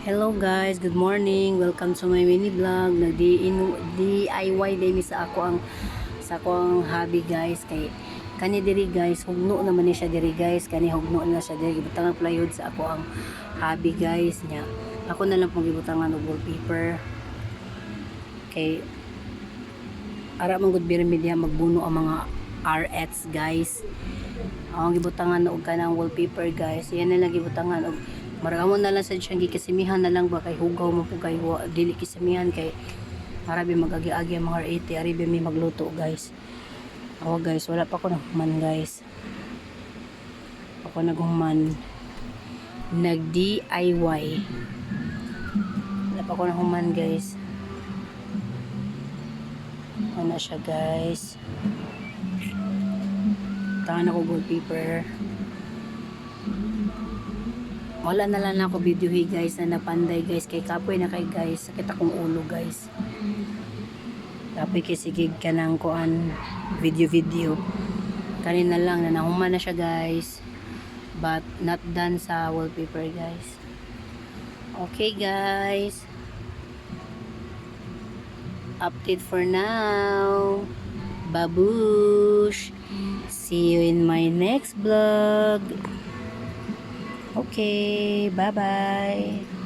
Hello guys, good morning. Welcome to my mini vlog. Nag-DIY din sa ako ang hobby guys kay kani diri guys, hugno naman ni siya diri guys. Kani hugno na siya diri gibutangan plywood sa ako ang hobby guys nya. Ako na lang pong gibutangan og wallpaper. Kay ara man gud media magbuno ang mga RX guys. Ang gibutangan og kanang wallpaper guys. Yan na lang gibutangan og maramon na lang sa siyang gikasimihan na lang ba kay hugaw mo po kay dili kisimihan kay marabi magagi-agi ang mga R80 aribe may magluto guys. Ako guys, wala pa ko naghuman guys. Ako naghuman nag DIY. Wala pa ko naghuman guys. Ano siya guys. Tangan ako wallpaper. Wala na lang ako video guys na napanday guys kay kapoy na kay guys sakit akong ulo guys kapoy kay sigig ka ng kuan video kanina lang na nahuman na siya guys but not done sa wallpaper guys. Okay guys, update for now. Babush, see you in my next vlog. Okay, bye-bye.